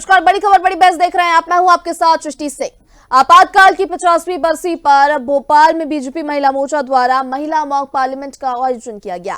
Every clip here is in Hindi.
नमस्कार, बड़ी खबर बड़ी बहस देख रहे हैं आप। मैं हूं आपके साथ सृष्टि सिंह। आपातकाल की 50वीं बरसी पर भोपाल में बीजेपी महिला मोर्चा द्वारा महिला मॉक पार्लियामेंट का आयोजन किया गया।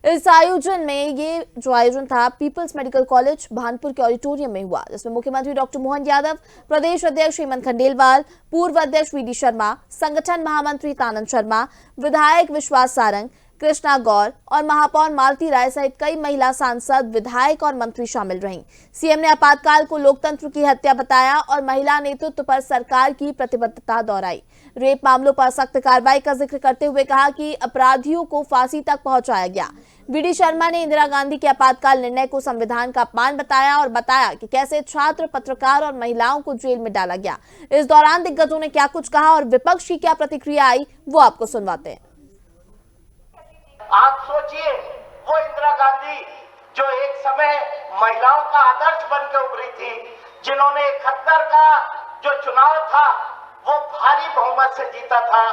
इस आयोजन में ये जो आयोजन था पीपल्स मेडिकल कॉलेज भानपुर के ऑडिटोरियम में हुआ, जिसमें मुख्यमंत्री डॉक्टर मोहन यादव, प्रदेश अध्यक्ष हेमंत खंडेलवाल, पूर्व अध्यक्ष वीडी शर्मा, संगठन महामंत्री तानंद शर्मा, विधायक विश्वास सारंग, कृष्णा गौर और महापौर मालती राय सहित कई महिला सांसद, विधायक और मंत्री शामिल रहीं। सीएम ने आपातकाल को लोकतंत्र की हत्या बताया और महिला नेतृत्व पर सरकार की प्रतिबद्धता दोहराई। रेप मामलों पर सख्त कार्रवाई का जिक्र करते हुए कहा कि अपराधियों को फांसी तक पहुंचाया गया। वीडी शर्मा ने इंदिरा गांधी के आपातकाल निर्णय को संविधान का अपमान बताया और बताया कि कैसे छात्र, पत्रकार और महिलाओं को जेल में डाला गया। इस दौरान दिग्गजों ने क्या कुछ कहा और विपक्ष की क्या प्रतिक्रिया आई, वो आपको सुनवाते हैं। आप सोचिए, वो इंदिरा गांधी जो एक समय महिलाओं का आदर्श बनकर उभरी थी, जिन्होंने 71 का जो चुनाव था वो भारी बहुमत से जीता था।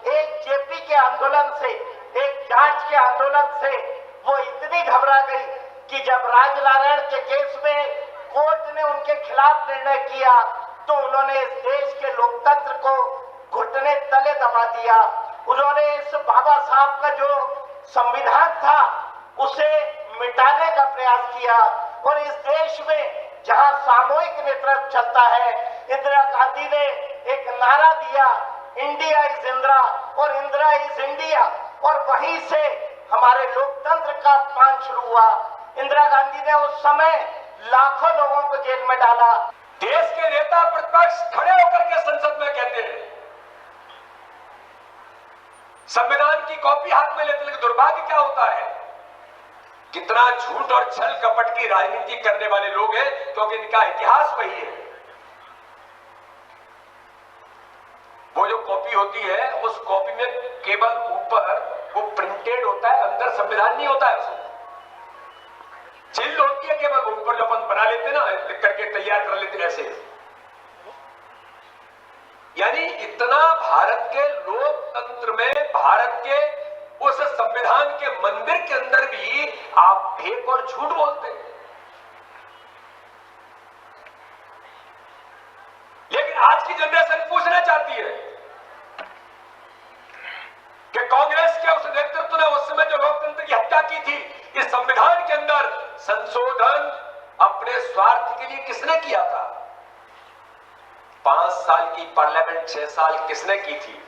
एक जेपी के आंदोलन से, एक जांच के आंदोलन से वो इतनी घबरा गई कि जब राजनारायण के केस में कोर्ट ने उनके खिलाफ निर्णय किया तो उन्होंने इस देश के लोकतंत्र को घुटने तले दबा दिया। उन्होंने इस बाबा साहब का जो संविधान था उसे मिटाने का प्रयास किया और इस देश में जहां सामूहिक नेतृत्व चलता है, इंदिरा गांधी ने एक नारा दिया, इंडिया इज इंदिरा और इंदिरा इज इंडिया, और वहीं से हमारे लोकतंत्र का अपमान शुरू हुआ। इंदिरा गांधी ने उस समय लाखों लोगों को जेल में डाला। देश के नेता प्रतिपक्ष खड़े होकर के संसद में कहते हैं, संविधान की कॉपी हाथ में लेते, लेकिन दुर्भाग्य क्या होता है, कितना झूठ और छल कपट की राजनीति करने वाले लोग हैं, क्योंकि इनका इतिहास वही है। वो जो कॉपी होती है उस कॉपी में केवल ऊपर वो प्रिंटेड होता है, अंदर संविधान नहीं होता है। उसमें चिल्ल होती है केवल ऊपर, जो अपन बना लेते ना, लिख करके तैयार कर लेते ऐसे। यानी इतना भारत के लोकतंत्र में, भारत के उस संविधान के मंदिर के अंदर भी आप फेक और झूठ बोलते हैं। लेकिन आज की जनरेशन पूछना चाहती है कि कांग्रेस के उस नेतृत्व ने उस समय जो लोकतंत्र की हत्या की थी, इस संविधान के अंदर संशोधन अपने स्वार्थ के लिए किसने किया था? 5 साल की पार्लियामेंट 6 साल किसने की थी?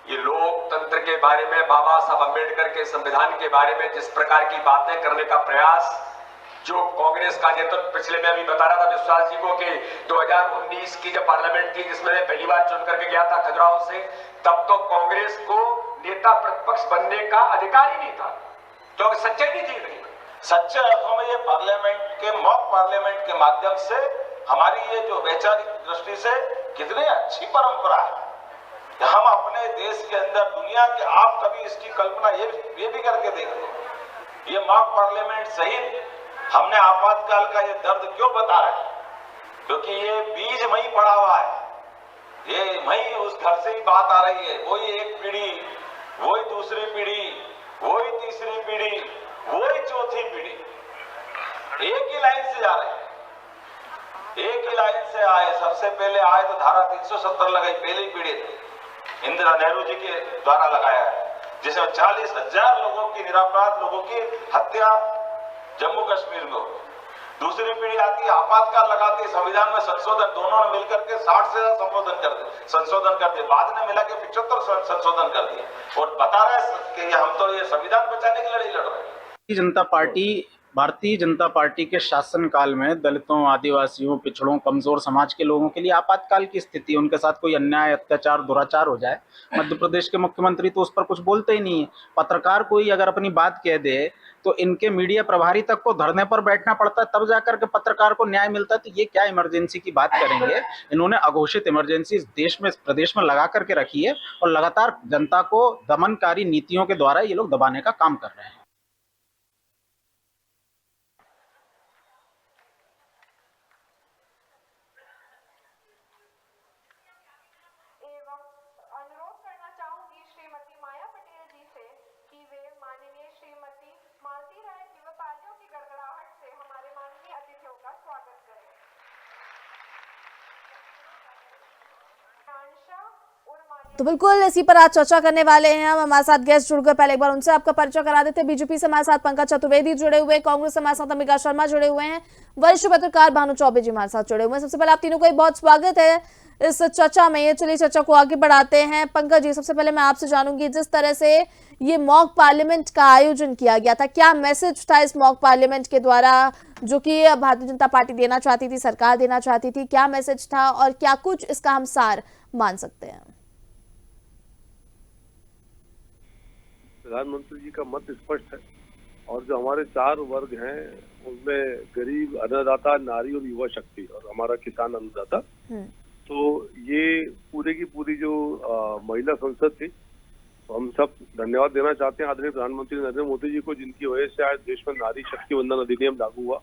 ये लोकतंत्र के बारे में, बाबा साहब अंबेडकर के संविधान के बारे में जिस प्रकार की बातें करने का प्रयास जो कांग्रेस का नेतृत्व, पिछले में अभी बता रहा था विश्वास जी को कि 2019 की जब पार्लियामेंट थी जिसमें मैं पहली बार चुन करके गया था खजुराहो से, तब तो कांग्रेस को नेता प्रतिपक्ष बनने का अधिकार ही नहीं था, क्योंकि सच्चाई नहीं थी। नहीं, सच्चे अर्थों में ये पार्लियामेंट के मॉक पार्लियामेंट के माध्यम से हमारी ये जो वैचारिक दृष्टि से कितनी अच्छी परंपरा है। हम अपने देश के अंदर, दुनिया के, आप कभी इसकी कल्पना ये भी करके देखो, ये मॉक पार्लियामेंट सहित हमने आपातकाल का ये दर्द क्यों बता रहे हैं? क्योंकि ये बीज वहीं पड़ा हुआ है, ये वहीं उस घर से ही बात आ रही है। वही एक पीढ़ी, वही दूसरी पीढ़ी, वही तीसरी पीढ़ी, वही चौथी पीढ़ी, एक ही लाइन से जा रहे हैं, एक ही लाइन से आए। सबसे पहले आए तो धारा 370 लगाई, पहली पीढ़ी इंदिरा नेहरू जी के द्वारा लगाया है, जिसमें 40,000 लोगों की, निरपराध लोगों की हत्या जम्मू कश्मीर में। दूसरी पीढ़ी आती है, आपातकाल लगाती है, संविधान में संशोधन, दोनों ने मिलकर के 60 से ज्यादा संशोधन कर दिए, बाद में मिला के 75 संशोधन कर दिए, और बता रहे कि हम तो ये संविधान बचाने की लड़ाई लड़ रहे हैं। भारतीय जनता पार्टी के शासनकाल में दलितों, आदिवासियों, पिछड़ों, कमजोर समाज के लोगों के लिए आपातकाल की स्थिति, उनके साथ कोई अन्याय, अत्याचार, दुराचार हो जाए, मध्य प्रदेश के मुख्यमंत्री तो उस पर कुछ बोलते ही नहीं है। पत्रकार कोई अगर अपनी बात कह दे तो इनके मीडिया प्रभारी तक को धरने पर बैठना पड़ता है, तब जाकर के पत्रकार को न्याय मिलता है। तो ये क्या इमरजेंसी की बात करेंगे? इन्होंने अघोषित इमरजेंसी इस देश में, प्रदेश में लगा करके रखी है और लगातार जनता को दमनकारी नीतियों के द्वारा ये लोग दबाने का काम कर रहे हैं। अनुरोध करना चाहूंगी श्रीमती माया पटेल जी से कि वे माननीय श्रीमती मालती राय की वकालियों की गड़गड़ाहट से हमारे माननीय अतिथियों का स्वागत करें। तो बिल्कुल इसी पर आज चर्चा करने वाले हैं हम। हमारे साथ गेस्ट जुड़ गए, पहले एक बार उनसे आपका परिचय करा देते हैं। बीजेपी से हमारे साथ पंकज चतुर्वेदी जुड़े हुए, कांग्रेस से हमारे साथ अंबिका शर्मा जुड़े हुए हैं, वरिष्ठ पत्रकार भानु चौबे जी हमारे साथ जुड़े हुए हैं। सबसे पहले आप तीनों का बहुत स्वागत है इस चर्चा में। चलिए चर्चा को आगे बढ़ाते हैं। पंकज जी, सबसे पहले मैं आपसे जानूंगी, जिस तरह से ये मॉक पार्लियामेंट का आयोजन किया गया था, क्या मैसेज था इस मॉक पार्लियामेंट के द्वारा जो कि भारतीय जनता पार्टी देना चाहती थी, सरकार देना चाहती थी? क्या मैसेज था और क्या कुछ इसका हम सार मान सकते हैं? प्रधानमंत्री जी का मत स्पष्ट है और जो हमारे 4 वर्ग हैं उनमें गरीब, अन्नदाता, नारी और युवा शक्ति और हमारा किसान अन्नदाता, तो ये पूरे की पूरी जो महिला संसद थी, तो हम सब धन्यवाद देना चाहते हैं आदरणीय प्रधानमंत्री नरेंद्र मोदी जी को, जिनकी वजह से आज देश में नारी शक्ति वंदन अधिनियम लागू हुआ।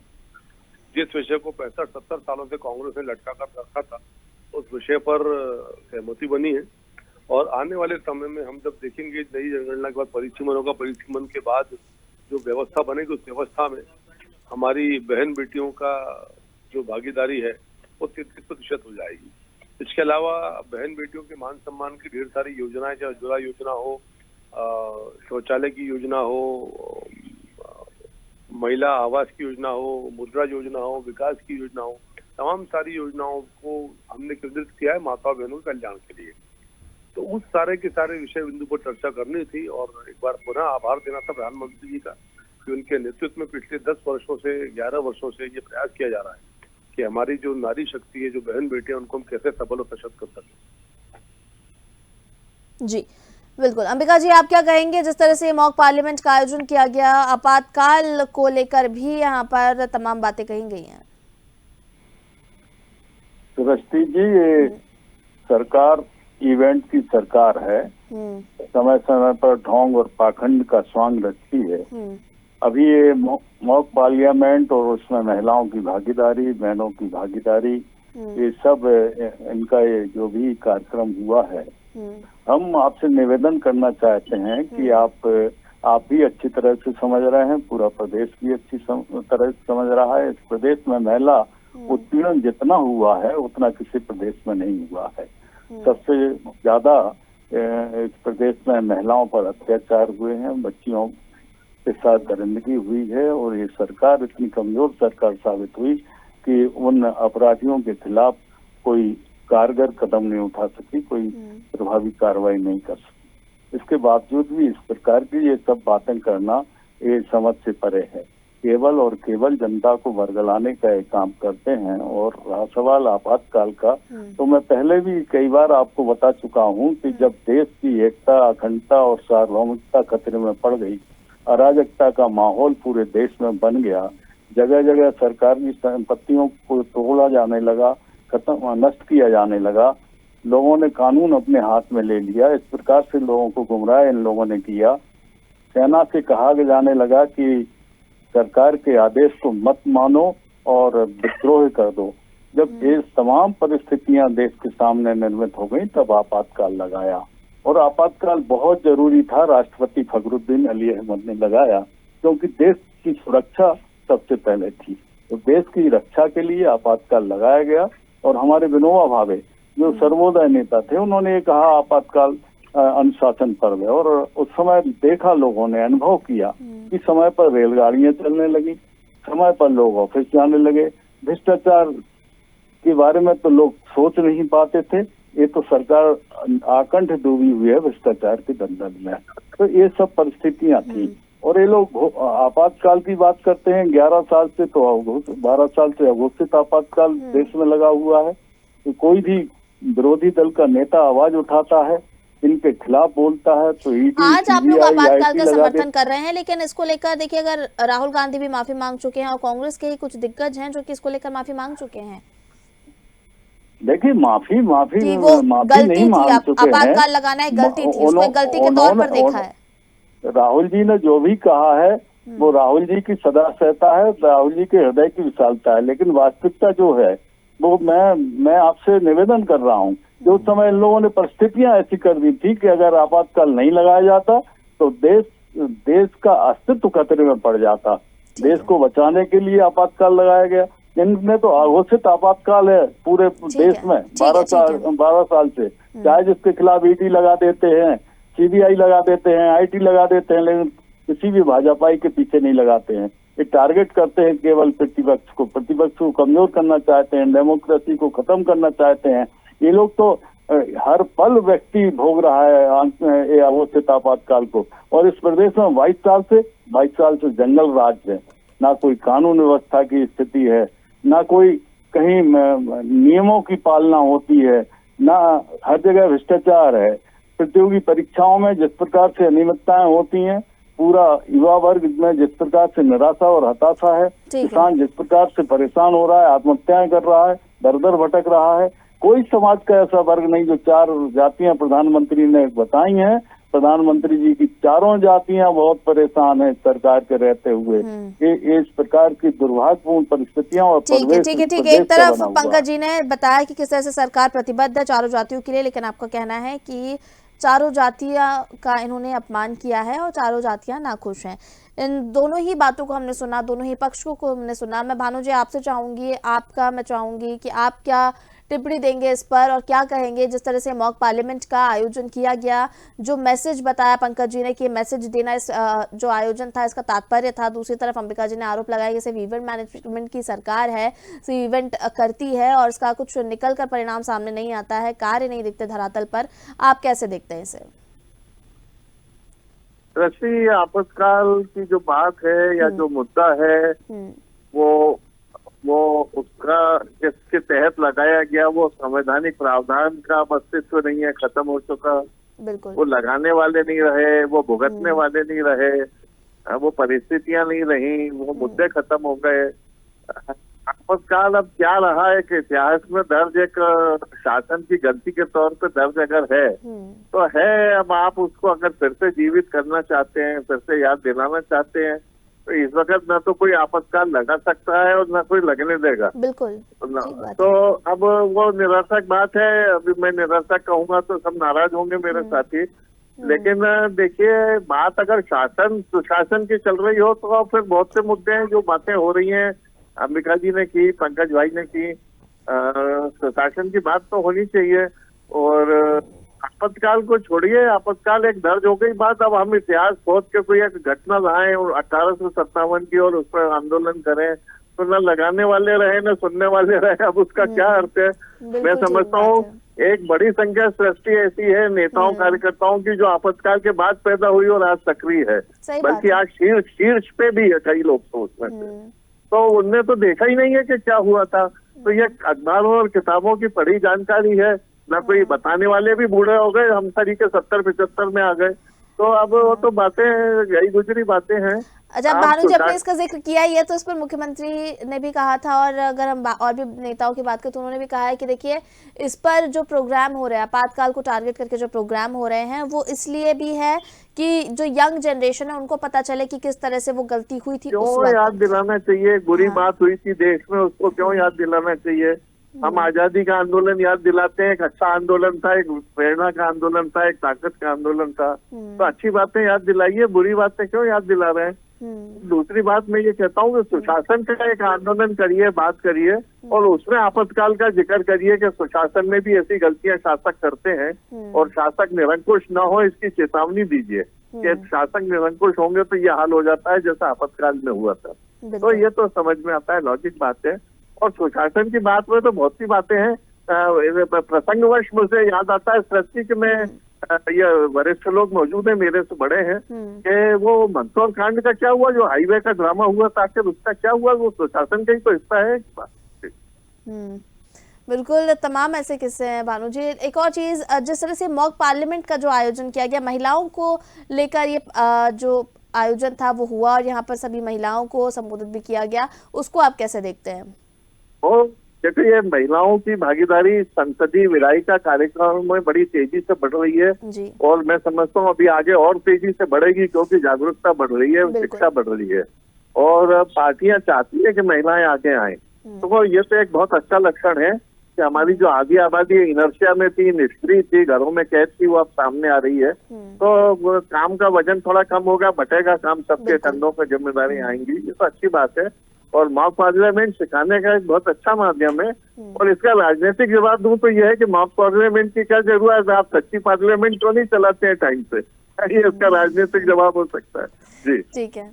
जिस विषय को 65-70 सालों से कांग्रेस ने लटका कर रखा था, उस विषय पर सहमति बनी है। और आने वाले समय में हम जब देखेंगे नई जनगणना के बाद परिसीमन होगा, परिसीमन के बाद जो व्यवस्था बनेगी, उस व्यवस्था में हमारी बहन बेटियों का जो भागीदारी है वो 33% हो जाएगी। इसके अलावा बहन बेटियों के मान सम्मान की ढेर सारी योजनाएं, चाहे उज्ज्वला योजना हो, शौचालय की योजना हो, महिला आवास की योजना हो, मुद्रा योजना हो, विकास की योजना हो, तमाम सारी योजनाओं को हमने केंद्रित किया है माता बहनों के कल्याण के लिए। तो उस सारे के सारे विषय बिंदु पर चर्चा करनी थी और एक बार पुनः आभार देना था प्रधानमंत्री जी का कि उनके नेतृत्व में पिछले 10 वर्षों से 11 वर्षों से ये प्रयास किया जा रहा है कि हमारी जो नारी शक्ति है, जो बहन बेटियां, उनको हम कैसे सबल और सशक्त कर सकें। जी बिल्कुल। अंबिका जी, आप क्या कहेंगे? जिस तरह से मॉक पार्लियामेंट का आयोजन किया गया, आपातकाल को लेकर भी यहाँ पर तमाम बातें कही गई हैं। सृष्टि जी, ये सरकार इवेंट की सरकार है, समय समय पर ढोंग और पाखंड का स्वांग रखती है। अभी ये मॉक पार्लियामेंट और उसमें महिलाओं की भागीदारी, बहनों की भागीदारी, ये सब इनका ये जो भी कार्यक्रम हुआ है, हम आपसे निवेदन करना चाहते हैं कि आप भी अच्छी तरह से समझ रहे हैं, पूरा प्रदेश भी अच्छी तरह से समझ रहा है। इस प्रदेश में महिला उत्पीड़न जितना हुआ है उतना किसी प्रदेश में नहीं हुआ है। सबसे ज्यादा इस प्रदेश में महिलाओं पर अत्याचार हुए हैं, बच्चियों के साथ दरिंदगी हुई है और ये सरकार इतनी कमजोर सरकार साबित हुई कि उन अपराधियों के खिलाफ कोई कारगर कदम नहीं उठा सकी, कोई प्रभावी कार्रवाई नहीं कर सकी। इसके बावजूद भी इस प्रकार की ये सब बातें करना ये समझ से परे है। केवल और केवल जनता को वर्गलाने का एक काम करते हैं। और रहा सवाल आपातकाल का, तो मैं पहले भी कई बार आपको बता चुका हूं कि जब देश की एकता, अखंडता और सार्वभौमिकता खतरे में पड़ गई, अराजकता का माहौल पूरे देश में बन गया, जगह जगह सरकार की संपत्तियों को तोड़ा जाने लगा, नष्ट किया जाने लगा, लोगों ने कानून अपने हाथ में ले लिया, इस प्रकार से लोगों को गुमराह इन लोगों ने किया। सेना से कहा जाने लगा कि सरकार के आदेश को मत मानो और विद्रोह कर दो। जब ये तमाम परिस्थितियां देश के सामने निर्मित हो गई, तब आपातकाल लगाया और आपातकाल बहुत जरूरी था। राष्ट्रपति फखरुद्दीन अली अहमद ने लगाया क्योंकि देश की सुरक्षा सबसे पहले थी, तो देश की रक्षा के लिए आपातकाल लगाया गया। और हमारे विनोबा भावे जो सर्वोदय नेता थे, उन्होंने ये कहा आपातकाल अनुशासन पर्व है। और उस समय देखा, लोगों ने अनुभव किया कि समय पर रेलगाड़ियां चलने लगी, समय पर लोग ऑफिस जाने लगे। भ्रष्टाचार के बारे में तो लोग सोच नहीं पाते थे, ये तो सरकार आकंठ डूबी हुई है भ्रष्टाचार के दलदल में। तो ये सब परिस्थितियां थी और ये लोग आपातकाल की बात करते हैं। 11 साल से तो 12 साल से अघोषित आपातकाल देश में लगा हुआ है। तो कोई भी विरोधी दल का नेता आवाज उठाता है, इनके खिलाफ बोलता है, तो आज आप लोग आपातकाल का समर्थन कर रहे हैं, लेकिन इसको लेकर देखिए, अगर राहुल गांधी भी माफी मांग चुके हैं और कांग्रेस के ही कुछ दिग्गज हैं जो कि इसको लेकर माफी मांग चुके हैं। देखिए, माफी वो गलती थी, आपातकाल लगाना एक गलती थी, उसको गलती के तौर पर देखा है। राहुल जी ने जो भी कहा है वो राहुल जी की सदा सहता है, राहुल जी के हृदय की विशालता है। लेकिन वास्तविकता जो है वो मैं आपसे निवेदन कर रहा हूँ कि उस समय इन लोगों ने परिस्थितियां ऐसी कर दी थी कि अगर आपातकाल नहीं लगाया जाता तो देश का अस्तित्व खतरे में पड़ जाता। देश को बचाने के लिए आपातकाल लगाया गया। इनमें तो अघोषित आपातकाल है पूरे देश में, 12 साल से। चाहे जिसके खिलाफ ईडी लगा देते हैं, सीबीआई लगा देते हैं, आईटी लगा देते हैं, लेकिन किसी भी भाजपाई के पीछे नहीं लगाते हैं। ये टारगेट करते हैं केवल प्रतिपक्ष को कमजोर करना चाहते हैं, डेमोक्रेसी को खत्म करना चाहते हैं। ये लोग तो हर पल व्यक्ति भोग रहा है अघोषित आपातकाल को। और इस प्रदेश में 22 साल से जंगल राज है, ना कोई कानून व्यवस्था की स्थिति है, ना कोई कहीं नियमों की पालना होती है, ना हर जगह भ्रष्टाचार है। प्रतियोगी परीक्षाओं में जिस प्रकार से अनियमितताएं होती हैं, पूरा युवा वर्ग में जिस प्रकार से निराशा और हताशा है, किसान जिस प्रकार से परेशान हो रहा है, आत्महत्याएं कर रहा है, दर दर भटक रहा है। कोई समाज का ऐसा वर्ग नहीं जो 4 जातियां प्रधानमंत्री ने बताई हैं। प्रधानमंत्री जी की 4 जातियां बहुत परेशान है सरकार के रहते हुए। ये इस प्रकार की दुर्भाग्यपूर्ण परिस्थितियां और ठीक है। एक तरफ पंकज जी ने बताया कि किस तरह से सरकार प्रतिबद्ध है 4 जातियों के लिए, लेकिन आपका कहना है कि 4 जातियां का इन्होंने अपमान किया है और 4 जातियां नाखुश हैं। इन दोनों ही बातों को हमने सुना, दोनों ही पक्षों को हमने सुना। मैं भानु जी आपसे चाहूंगी, मैं चाहूंगी कि आप क्या टिप्पणी देंगे इस पर और क्या कहेंगे जिस तरह से मॉक पार्लियामेंट का आयोजन किया गया, जो मैसेज बताया पंकज जी ने कि मैसेज देना इस जो आयोजन था इसका तात्पर्य था। दूसरी तरफ अंबिका जी ने आरोप लगाया कि सिर्फ इवेंट मैनेजमेंट की सरकार है, सिर्फ इवेंट करती है और इसका कुछ निकल कर परिणाम सामने नहीं आता है, कार्य नहीं दिखते धरातल पर। आप कैसे देखते हैं इसे? कृषि आपातकाल की जो बात है या जो मुद्दा है वो उसका जिसके तहत लगाया गया वो संवैधानिक प्रावधान का अस्तित्व नहीं है, खत्म हो चुका। बिल्कुल। वो लगाने वाले नहीं रहे, वो भुगतने वाले नहीं रहे, वो परिस्थितियां नहीं रही, वो मुद्दे खत्म हो गए। आपातकाल अब क्या रहा है कि इतिहास में दर्ज एक शासन की गलती के तौर पे दर्ज अगर है तो है। अब आप उसको अगर फिर से जीवित करना चाहते हैं, फिर से याद दिलाना चाहते हैं, तो इस वक्त ना तो कोई आपातकाल लगा सकता है और ना कोई लगने देगा। बिल्कुल। तो अब वो निरर्थक बात है। अभी मैं निरर्थक कहूंगा तो सब नाराज होंगे मेरे साथी, लेकिन देखिए बात अगर सुशासन की चल रही हो तो फिर बहुत से मुद्दे हैं जो बातें हो रही हैं, अंबिका जी ने की, पंकज भाई ने की। सुशासन की बात तो होनी चाहिए। और आपातकाल को छोड़िए, आपातकाल एक दर्ज हो गई बात। अब हम इतिहास खोद के कोई एक घटना लाए 1857 की और उस पर आंदोलन करें तो न लगाने वाले रहे न सुनने वाले रहे। अब उसका क्या अर्थ है? मैं समझता हूँ एक बड़ी संख्या सृष्टि ऐसी है नेताओं कार्यकर्ताओं की जो आपातकाल के बाद पैदा हुई और आज सक्रिय है, बल्कि आज शीर्ष पे भी है कई लोग तो उसमें। तो उनने तो देखा ही नहीं है कि क्या हुआ था। तो ये अखबारों और किताबों की पढ़ी जानकारी है, ना कोई बताने वाले भी बूढ़े हो गए, हम सभी के 70-75 में आ गए। तो अब वो तो बातें गई गुजरी बातें हैं। अच्छा भानु जी, आपने इसका जिक्र किया ही है तो इस पर मुख्यमंत्री ने भी कहा था, और अगर हम और भी नेताओं की बात करें तो उन्होंने भी कहा है कि देखिए इस पर जो प्रोग्राम हो रहा है, आपातकाल को टारगेट करके जो प्रोग्राम हो रहे हैं वो इसलिए भी है कि जो यंग जनरेशन है उनको पता चले कि किस तरह से वो गलती हुई थी। क्यों याद दिलाना चाहिए? बुरी बात हुई थी देश में, उसको क्यों याद दिलाना चाहिए? हम आजादी का आंदोलन याद दिलाते हैं, एक अच्छा आंदोलन था, एक प्रेरणा का आंदोलन था, एक ताकत का आंदोलन था। तो अच्छी बातें याद दिलाइए, बुरी बातें क्यों याद दिला रहे हैं? दूसरी बात मैं ये कहता हूँ कि सुशासन का एक आंदोलन करिए, बात करिए और उसमें आपातकाल का जिक्र करिए कि सुशासन में भी ऐसी गलतियां शासक करते हैं और शासक निरंकुश न हो इसकी चेतावनी दीजिए कि शासक निरंकुश होंगे तो ये हाल हो जाता है जैसा आपातकाल में हुआ था। तो ये तो समझ में आता है, लॉजिक बात है। और सुशासन की बात में तो बहुत सी बातें हैं। प्रसंगवश मुझे याद आता है सृष्टि के में ये वरिष्ठ लोग मौजूद हैं, मेरे से बड़े हैं, कि वो मंदसौर कांड का क्या हुआ, जो हाईवे का ड्रामा हुआ था, आखिर उसका क्या हुआ? वो सुशासन का ही तो हिस्सा है। बिल्कुल, तमाम ऐसे किस्से हैं भानु जी। एक और चीज, जिस तरह से मॉक पार्लियामेंट का जो आयोजन किया गया, महिलाओं को लेकर ये जो आयोजन था वो हुआ और यहाँ पर सभी महिलाओं को संबोधित भी किया गया, उसको आप कैसे देखते हैं? देखिए, ये महिलाओं की भागीदारी संसदीय विधायिका कार्यक्रम में बड़ी तेजी से बढ़ रही है और मैं समझता हूँ अभी आगे और तेजी से बढ़ेगी, क्योंकि जागरूकता बढ़ रही है, शिक्षा बढ़ रही है और पार्टियां चाहती है कि महिलाएं आगे आए। तो ये तो एक बहुत अच्छा लक्षण है कि हमारी जो आधी आबादी इनर्शिया में थी, निष्क्रिय थी, घरों में कैद थी, वो अब सामने आ रही है। तो काम का वजन थोड़ा कम होगा, बटेगा काम, सबके कंधों पर जिम्मेदारी आएंगी, ये तो अच्छी बात है। और मॉक पार्लियामेंट सिखाने का एक बहुत अच्छा माध्यम है। और इसका राजनीतिक जवाब दूं तो यह है कि मॉक पार्लियामेंट की क्या जरूरत है, आप सच्ची पार्लियामेंट तो नहीं चलाते हैं टाइम से, ये इसका राजनीतिक जवाब हो सकता है। जी ठीक है।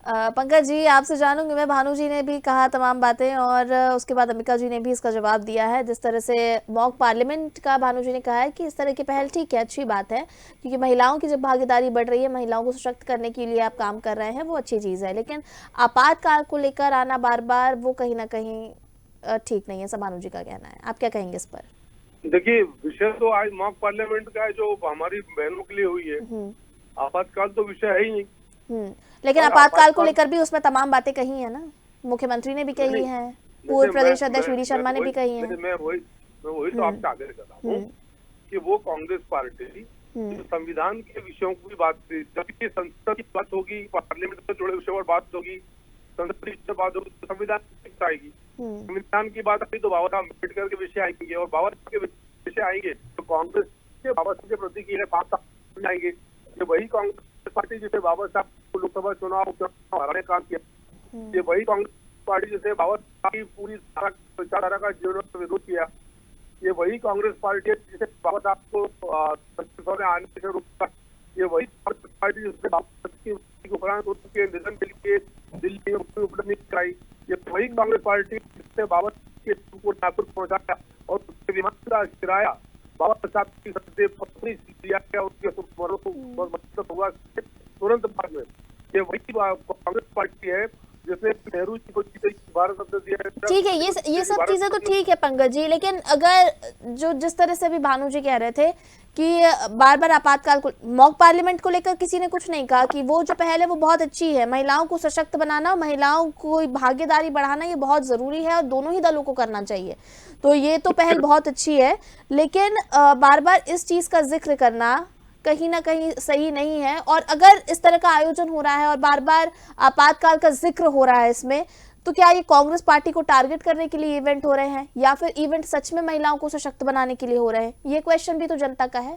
पंकज जी, आपसे जानूंगी मैं, भानु जी ने भी कहा तमाम बातें और उसके बाद अंबिका जी ने भी इसका जवाब दिया है। जिस तरह से मॉक पार्लियामेंट का भानु जी ने कहा है कि इस तरह की पहल ठीक है, अच्छी बात है, क्योंकि महिलाओं की जब भागीदारी बढ़ रही है, महिलाओं को सशक्त करने के लिए आप काम कर रहे हैं, वो अच्छी चीज़ है। लेकिन आपातकाल को लेकर आना बार बार, वो कहीं ना कहीं ठीक नहीं है, ऐसा भानु जी का कहना है। आप क्या कहेंगे इस पर? देखिए, विषय तो आज मॉक पार्लियामेंट का है जो हमारी बहनों के लिए हुई है, आपातकाल तो विषय है ही नहीं। लेकिन आपातकाल को लेकर भी उसमें तमाम बातें कही है ना, मुख्यमंत्री ने भी कही है, पूर्व प्रदेश अध्यक्ष वी डी शर्मा ने भी कही है। मैं वही तो आपसे आग्रह कर रहा हूँ कि वो कांग्रेस पार्टी जो संविधान के विषयों की बात, जब ये संसद की बात होगी, पार्लियामेंट से जुड़े विषयों पर बात होगी, संसद की बात होगी तो संविधान की आएगी। संविधान की बात आई तो बाबा साहब अम्बेडकर के विषय आएंगे, और बाबा साहब के विषय आएंगे तो कांग्रेस के बाबा साहब के प्रति की 5 साल आएंगे। ये वही कांग्रेस पार्टी जिसे बाबा साहब को लोकसभा चुनाव हराने का काम किया, ये वही कांग्रेस पार्टी जिसे बाबा साहब की पूरी विचारधारा का जीवन विरोध किया, ये वही कांग्रेस पार्टी है जिसे बाबा साहब को आने से रोका, ये वही कांग्रेस पार्टी जिसने बाबा साहब के निधन के लिए दिल्ली में उपलब्ध नहीं कराई, ये वही कांग्रेस पार्टी जिसने बाबा साहब को नागपुर पहुंचाया और उसके विमान का किराया बाबा साहब की सदैव पत्नी दिया गया, उसके मतलब हुआ तुरंत बाद में। ये वही कांग्रेस पार्टी है जिसने नेहरू जी को भारत रत्न दिया। ठीक है, ये सब चीजें तो ठीक है पंकज जी, लेकिन अगर जो जिस तरह से अभी भानु जी कह रहे थे कि बार बार आपातकाल को, मॉक पार्लियामेंट को लेकर किसी ने कुछ नहीं कहा कि वो जो पहल है वो बहुत अच्छी है, महिलाओं को सशक्त बनाना, महिलाओं को भागीदारी बढ़ाना ये बहुत जरूरी है और दोनों ही दलों को करना चाहिए, तो ये तो पहल बहुत अच्छी है। लेकिन बार बार इस चीज का जिक्र करना कहीं ना कहीं सही नहीं है। और अगर इस तरह का आयोजन हो रहा है और बार बार आपातकाल का जिक्र हो रहा है इसमें, तो क्या ये कांग्रेस पार्टी को टारगेट करने के लिए इवेंट हो रहे हैं या फिर इवेंट सच में महिलाओं को सशक्त बनाने के लिए हो रहे हैं? ये क्वेश्चन भी तो जनता का है।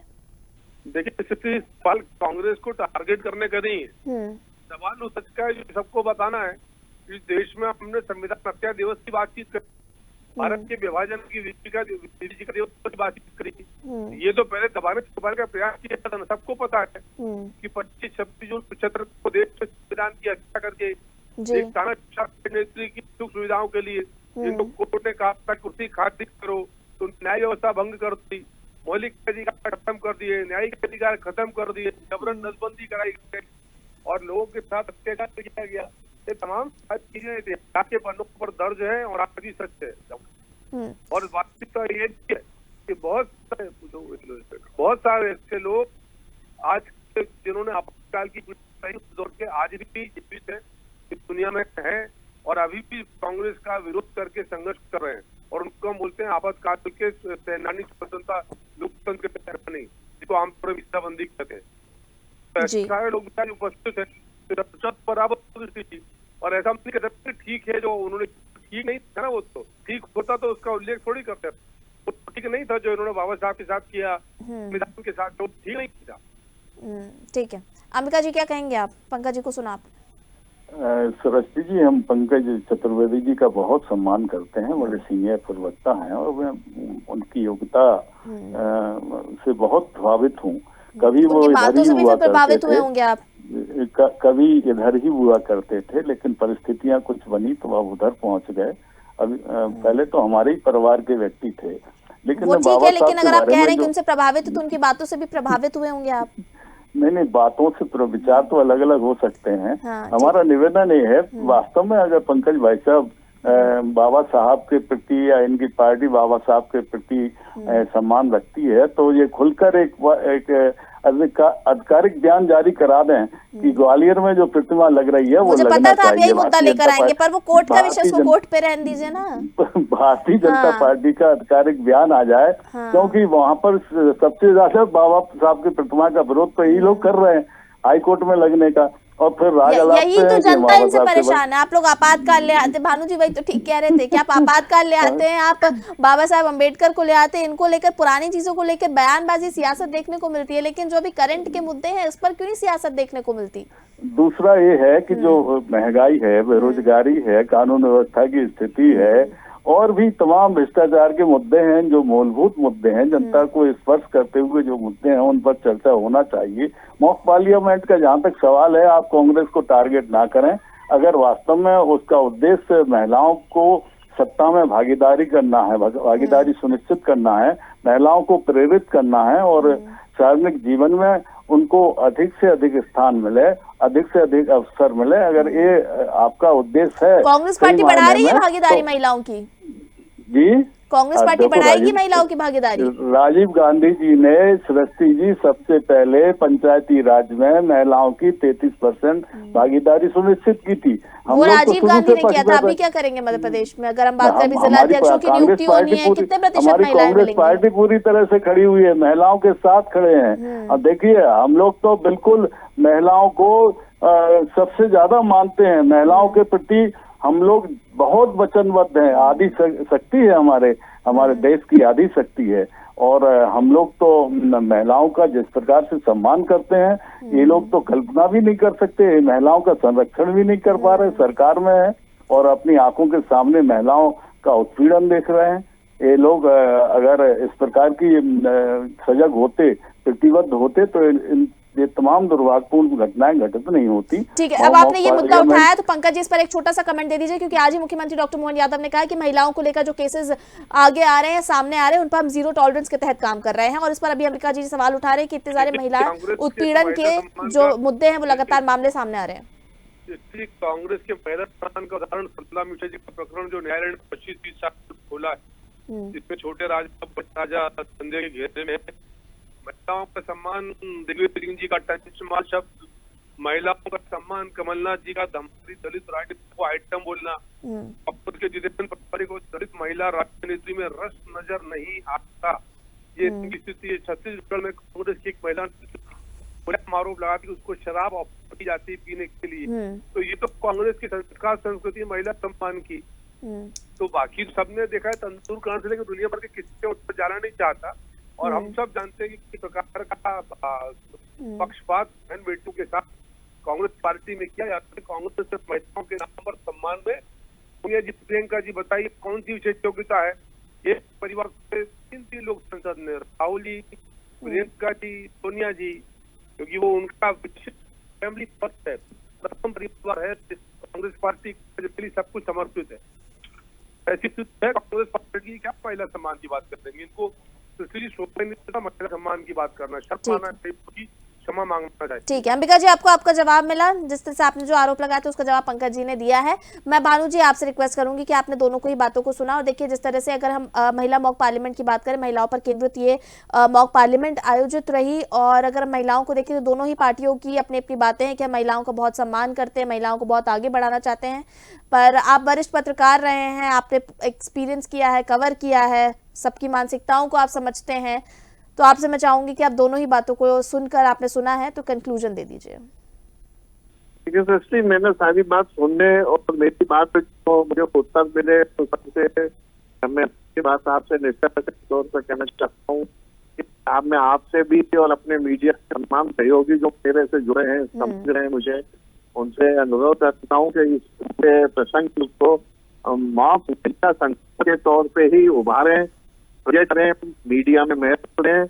देखिए, सवाल कांग्रेस को टारगेट करने का नहीं है, सवाल उस सच का है जो सबको बताना है। इस देश में हमने संविधान हत्या दिवस की बातचीत करी, भारत के विभाजन की दिवस की बातचीत करी, ये तो पहले दबाने का प्रयास किया था, सबको पता है कि 25-26 जून 75 को देश में संविधान की हत्या करके एक तानाशाह नेत्री की सुख सुविधाओं के लिए जिनको कोर्ट ने कहा था कुर्सी खारिज करो, तो न्याय व्यवस्था भंग कर दी, मौलिक अधिकार खत्म कर दिए, न्यायिक अधिकार खत्म कर दिए, जबरन नसबंदी कराई गई और लोगों के साथ अत्याचार किया गया। ये तमाम चीजें इतिहास के पन्नों पर दर्ज है और आज भी सच है। और वास्तविकता ये है कि बहुत सारे ऐसे लोग आज जिन्होंने आपातकाल की दौर के आज भी जीवित है, इस दुनिया में है और अभी भी कांग्रेस का विरोध करके संघर्ष कर रहे हैं, और उनको हम बोलते हैं आपातकाल के सेनानी, स्वतंत्रता लोकतंत्र के सेनानी, जिसको आमतौर पर बंदी कहते हैं। सारे लोग उपस्थित है बराबर थी, और ऐसा नहीं कह सकते ठीक है जो उन्होंने, ठीक नहीं था ना, वो तो ठीक होता तो उसका उल्लेख थोड़ी करते, वो ठीक नहीं था जो इन्होंने बाबा साहब के साथ किया, संविधान के साथ, तो ठीक नहीं था। ठीक है, अंबिका जी क्या कहेंगे आप? पंकज जी को सुना आपने। सरस्वती जी, हम पंकज चतुर्वेदी जी का बहुत सम्मान करते हैं, बड़े सीनियर प्रवक्ता हैं और मैं उनकी योग्यता से बहुत प्रभावित हूँ। कभी वो इधर ही हुआ करते थे, कभी इधर ही हुआ करते थे, लेकिन परिस्थितियां कुछ बनी तो अब उधर पहुंच गए। अभी पहले तो हमारे ही परिवार के व्यक्ति थे, लेकिन वो ठीक है, लेकिन अगर आप कह रहे हैं कि उनसे प्रभावित है तो उनकी बातों से भी प्रभावित हुए होंगे आप। नहीं, बातों से विचार तो अलग अलग हो सकते हैं। हमारा निवेदन ये है, वास्तव में अगर पंकज भाई साहब बाबा साहब के प्रति या इनकी पार्टी बाबा साहब के प्रति सम्मान रखती है तो ये खुलकर एक आधिकारिक बयान जारी करा दें कि ग्वालियर में जो प्रतिमा लग रही है वो मुझे लगना पता था आप यही मुद्दा लेकर आएंगे, पर वो कोर्ट का विषय, उसको कोर्ट पे रहने दीजिए ना। भारतीय जनता पार्टी का आधिकारिक बयान आ जाए, क्योंकि वहाँ पर सबसे ज्यादा बाबा साहब की प्रतिमा का विरोध तो यही लोग कर रहे हैं हाई कोर्ट में लगने का, और फिर राग अलापते यही तो हैं कि जनता बाबा इनसे साहब के परेशान है। आप लोग आपातकाल ले आते, भानु जी वही तो ठीक कह रहे थे कि आप आपातकाल ले आते हैं, आप बाबा साहब अम्बेडकर को ले आते हैं, इनको लेकर पुरानी चीजों को लेकर बयानबाजी सियासत देखने को मिलती है, लेकिन जो अभी करंट के मुद्दे हैं उस पर क्यों नहीं सियासत देखने को मिलती? दूसरा ये है कि जो महंगाई है, बेरोजगारी है, कानून व्यवस्था की स्थिति है, और भी तमाम भ्रष्टाचार के मुद्दे हैं, जो मूलभूत मुद्दे हैं, जनता को स्पर्श करते हुए जो मुद्दे हैं उन पर चर्चा होना चाहिए। मॉक पार्लियामेंट का जहाँ तक सवाल है, आप कांग्रेस को टारगेट ना करें। अगर वास्तव में उसका उद्देश्य महिलाओं को सत्ता में भागीदारी करना है, भागीदारी सुनिश्चित करना है, महिलाओं को प्रेरित करना है और सार्वजनिक जीवन में उनको अधिक से अधिक स्थान मिले, अधिक से अधिक अवसर मिले, अगर ये आपका उद्देश्य है, कांग्रेस पार्टी बढ़ा रही है भागीदारी महिलाओं की? जी, कांग्रेस पार्टी बढ़ाएगी महिलाओं की भागीदारी? राजीव गांधी जी ने, सृष्टि जी, सबसे पहले पंचायती राज में महिलाओं की 33% भागीदारी सुनिश्चित की थी। वो राजीव गांधी ने किया था। अभी क्या करेंगे मध्य प्रदेश में? अगर हम बात करें जिला अध्यक्षों की नियुक्ति होनी है, कितने प्रतिशत महिलाएं कांग्रेस मिलेंगी? पार्टी पूरी तरह से खड़ी हुई है, महिलाओं के साथ खड़े हैं। अब देखिए, हम लोग तो बिल्कुल महिलाओं को सबसे ज्यादा मानते हैं, महिलाओं के प्रति हम लोग बहुत वचनबद्ध हैं। आदि शक्ति है हमारे देश की, आदि शक्ति है, और हम लोग तो महिलाओं का जिस प्रकार से सम्मान करते हैं, ये लोग तो कल्पना भी नहीं कर सकते। महिलाओं का संरक्षण भी नहीं कर पा रहे, सरकार में है और अपनी आंखों के सामने महिलाओं का उत्पीड़न देख रहे हैं। ये लोग अगर इस प्रकार की सजग होते, प्रतिबद्ध होते, तो ये तमाम दुर्भाग्यपूर्ण घटनाएं घटित नहीं होती। ठीक है, अब आपने ये मुद्दा उठाया तो पंकज जी इस पर एक छोटा सा कमेंट दे दीजिए, क्योंकि आज ही मुख्यमंत्री डॉक्टर मोहन यादव ने कहा कि महिलाओं को लेकर जो केसेस आगे आ रहे हैं, सामने आ रहे हैं, उन पर हम जीरो टॉलरेंस के तहत काम कर रहे हैं, और इस पर अभी अंबिका जी सवाल उठा रहे हैं कि इतने सारे महिला उत्पीड़न के जो मुद्दे हैं वो लगातार मामले सामने आ रहे हैं। कांग्रेस के महिला सम्मान का उदाहरण संतला मिश्रा जी का प्रकरण जो न्यायालय ने 25-30 साल खोला है, जिसमें छोटे राजा संजय के घेरे में महिलाओं का सम्मान दिग्विजय सिंह जी का टंचमार शब्द, महिलाओं का सम्मान कमलनाथ जी का धमकी, दलित राजनीति को आइटम बोलना, के जितेंद्र पटवारी को दलित महिला राजनीति में रस नजर नहीं आता, ये इनकी स्थिति है। छत्तीसगढ़ में कांग्रेस की एक महिला आरोप लगा कि उसको शराब ऑफर की जाती है पीने के लिए, तो ये तो कांग्रेस की संस्कार संस्कृति महिला सम्मान की। तो बाकी सबने देखा है, तंदूर कहां से लेकर दुनिया भर के किसी उस पर जाना नहीं चाहता, और हम सब जानते हैं कि किस प्रकार का पक्षपात बहन बेटियों के साथ कांग्रेस पार्टी में किया जाता है। कांग्रेस से महिलाओं के नाम पर सम्मान में सोनिया जी, प्रियंका जी, बताइए कौन सी विशेष योग्यता है? एक परिवार से 3 लोग संसद में, राहुल जी, प्रियंका जी, सोनिया जी, क्योंकि वो उनका फैमिली फर्स्ट है, प्रथम परिवार है, कांग्रेस पार्टी के लिए सब कुछ समर्पित है। ऐसी स्थिति है, कांग्रेस पार्टी की क्या महिला सम्मान की बात कर देंगे? इनको महिला सम्मान की बात करना, शर्म आना चाहिए, क्षमा मांगना चाहिए। ठीक है अंबिका जी, आपको आपका जवाब मिला। जिस तरह से आपने जो आरोप लगाया था उसका जवाब पंकज जी ने दिया है। मैं भानु जी आपसे रिक्वेस्ट करूंगी कि आपने दोनों को ही बातों को सुना, और देखिए जिस तरह से अगर हम महिला मॉक पार्लियामेंट की बात करें, महिलाओं पर केंद्रित ये मॉक पार्लियामेंट आयोजित रही, और अगर महिलाओं को देखें तो दोनों ही पार्टियों की अपनी अपनी बातें हैं कि हम महिलाओं को बहुत सम्मान करते हैं, महिलाओं को बहुत आगे बढ़ाना चाहते हैं। पर आप वरिष्ठ पत्रकार रहे हैं, आपने एक्सपीरियंस किया है, कवर किया है, सबकी मानसिकताओं को आप समझते हैं, तो आपसे मैं चाहूंगी कि आप दोनों ही बातों को सुनकर, आपने सुना है तो कंक्लूजन दे दीजिए। सृष्टि, मैंने सारी बात सुनने और मेरी बात तो मुझे उत्तर मिले तो सबसे मैं बात आपसे निश्चित तौर पर कहना चाहता हूँ कि मैं आपसे भी और अपने मीडिया के तमाम सहयोगी जो मेरे से जुड़े हैं, समझ रहे हैं, मुझे उनसे अनुरोध करता हूँ कि इस प्रसंग को मॉक महिला संकट के तौर पे ही उभारें, करें, मीडिया में महत्व दें,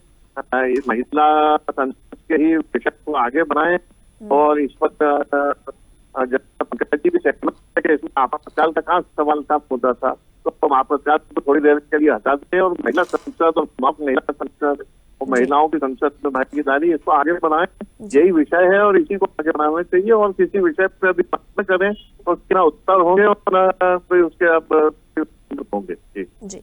महिला संसद के ही विषय को आगे बढ़ाएं, और इस पर भी सहमत है कि इसमें आपातकाल का कहाँ सवाल था, मुद्दा था, तो हम आपातकाल को थोड़ी देर के लिए हटा दें और महिला संसद और महिला संसद और महिलाओं की संसद में भागीदारी, इसको आगे बढ़ाएं। यही विषय है और इसी को आगे बढ़ाना चाहिए, और किसी विषय पर अभी बात करें तो उसके उत्तर होंगे और फिर उसके अब होंगे। जी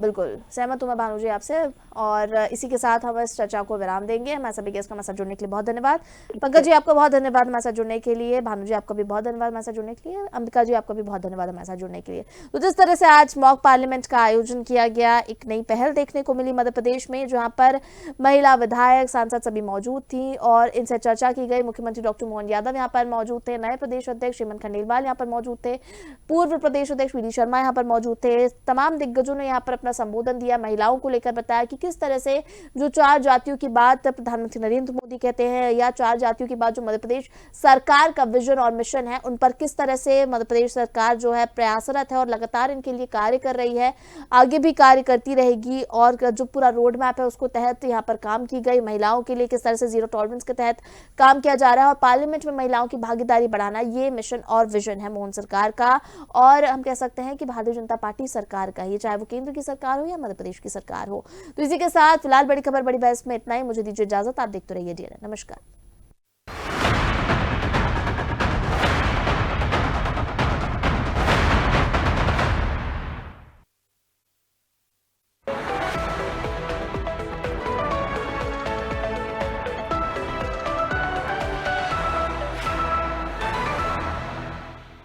बिल्कुल सहमत हूं मैं भानु जी आपसे, और इसी के साथ हम इस चर्चा को विराम देंगे। हमारे सभी गेस्ट का हमारे साथ जुड़ने के लिए बहुत धन्यवाद। पंकज जी आपका बहुत धन्यवाद हमारे साथ जुड़ने के लिए, भानु जी आपका भी बहुत धन्यवाद हमारे साथ जुड़ने के लिए, अंबिका जी आपका भी बहुत धन्यवाद हमारे साथ जुड़ने के लिए। तो जिस तरह से आज मॉक पार्लियामेंट का आयोजन किया गया, एक नई पहल देखने को मिली मध्य प्रदेश में, जहां पर महिला विधायक सांसद सभी मौजूद थी और इनसे चर्चा की गई। मुख्यमंत्री डॉक्टर मोहन यादव यहाँ पर मौजूद थे, नए प्रदेश अध्यक्ष हेमंत खंडेलवाल यहाँ पर मौजूद थे, पूर्व प्रदेश अध्यक्ष वी डी शर्मा यहाँ पर मौजूद थे। तमाम दिग्गजों ने यहाँ पर अपना संबोधन दिया, महिलाओं को लेकर बताया कि किस तरह से जो 4 जातियों की बात प्रधानमंत्री नरेंद्र मोदी कहते हैं, या 4 जातियों की बात जो मध्य प्रदेश सरकार का विजन और मिशन है, उन पर किस तरह से मध्य प्रदेश सरकार जो है प्रयासरत है और लगातार इनके लिए कार्य कर रही है, आगे भी कार्य करती रहेगी। और जो पूरा रोड मैप है उसको तहत यहाँ पर काम की गई, महिलाओं के लिए किस तरह से जीरो टॉलरेंस के तहत काम किया जा रहा है, और पार्लियामेंट में महिलाओं की भागीदारी बढ़ाना, ये मिशन और विजन है मोहन सरकार का। और हम कह सकते हैं कि भारतीय जनता पार्टी सरकार का ही, चाहे वो केंद्र की सरकार हो या मध्य प्रदेश की सरकार हो। तो इसी के साथ फिलहाल बड़ी खबर बड़ी बहस में इतना ही। मुझे दीजिए इजाजत, आप देखते रहिए डीएनए। नमस्कार।